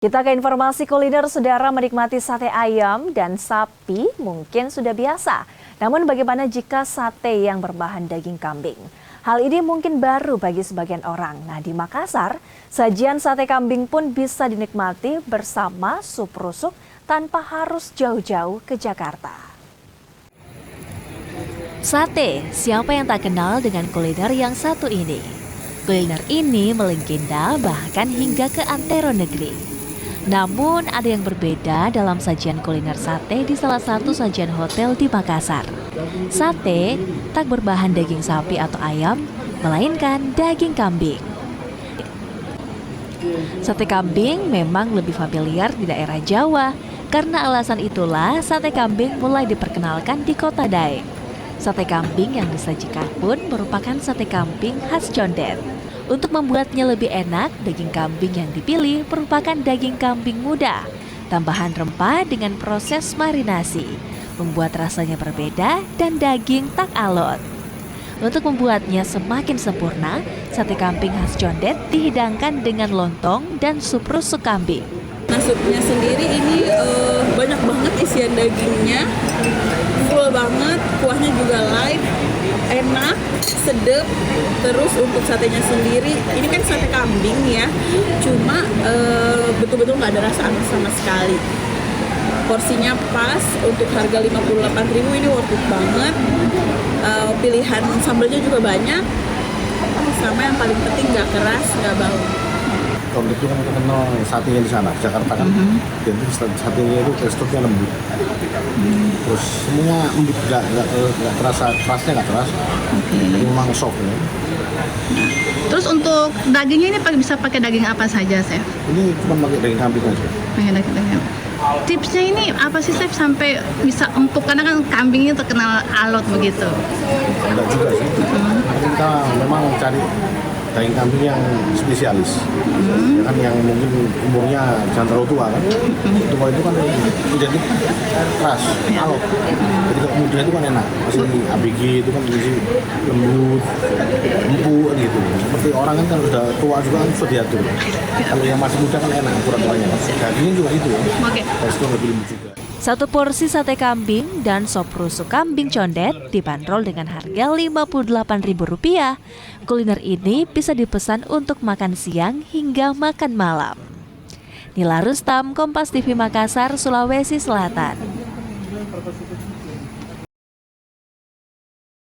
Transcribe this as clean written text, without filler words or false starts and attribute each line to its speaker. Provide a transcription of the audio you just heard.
Speaker 1: Kita ke informasi kuliner, saudara. Menikmati sate ayam dan sapi mungkin sudah biasa. Namun bagaimana jika sate yang berbahan daging kambing? Hal ini mungkin baru bagi sebagian orang. Nah, di Makassar, sajian sate kambing pun bisa dinikmati bersama sup rusuk tanpa harus jauh-jauh ke Jakarta. Sate, siapa yang tak kenal dengan kuliner yang satu ini? Kuliner ini melegenda bahkan hingga ke antero negeri. Namun ada yang berbeda dalam sajian kuliner sate di salah satu sajian hotel di Makassar. Sate tak berbahan daging sapi atau ayam, melainkan daging kambing. Sate kambing memang lebih familiar di daerah Jawa. Karena alasan itulah sate kambing mulai diperkenalkan di kota Daeng. Sate kambing yang disajikan pun merupakan sate kambing khas Condet. Untuk membuatnya lebih enak, daging kambing yang dipilih merupakan daging kambing muda. Tambahan rempah dengan proses marinasi membuat rasanya berbeda dan daging tak alot. Untuk membuatnya semakin sempurna, sate kambing khas Condet dihidangkan dengan lontong dan sup rusuk kambing.
Speaker 2: Nah, supnya sendiri ini banyak banget isian dagingnya, full banget, kuahnya juga light, enak, sedap. Terus untuk satenya sendiri, ini kan sate kambing ya, cuma betul-betul nggak ada rasa amis sama sekali. Porsinya pas, untuk harga 58.000 ini worth it banget. Pilihan sambalnya juga banyak, sama yang paling penting nggak keras, nggak bau.
Speaker 3: Condet itu kan terkenal satenya di sana, Jakarta kan. Dan itu satenya itu teksturnya lembut. Terus semuanya lembut, nggak terasa kerasnya, nggak keras. Jadi memang soft ya.
Speaker 4: Terus untuk dagingnya ini bisa pakai daging apa saja, Chef?
Speaker 3: Ini cuma pakai daging kambing aja.
Speaker 4: Pakai daging. Tipsnya ini apa sih, Chef, sampai bisa empuk? Karena kan kambingnya terkenal alot begitu.
Speaker 3: Enggak juga sih. Kita memang cari daging kambing yang spesialis, ya kan, yang mungkin umurnya jangan terlalu tua kan. Tua itu kan identik keras, alot. Jadi kalau muda itu kan enak, masih ABG itu kan masih lembut, empuk gitu. Seperti orang kan kalau sudah tua juga kan sudah diatur. Kalau yang masih muda kan enak ukuran-ukurannya. Dagingnya juga itu ya. Tekstur lebih lembut juga.
Speaker 1: Satu porsi sate kambing dan sop rusuk kambing Condet dibanderol dengan harga Rp58.000. Kuliner ini bisa dipesan untuk makan siang hingga makan malam. Nila Rustam, Kompas TV Makassar, Sulawesi Selatan.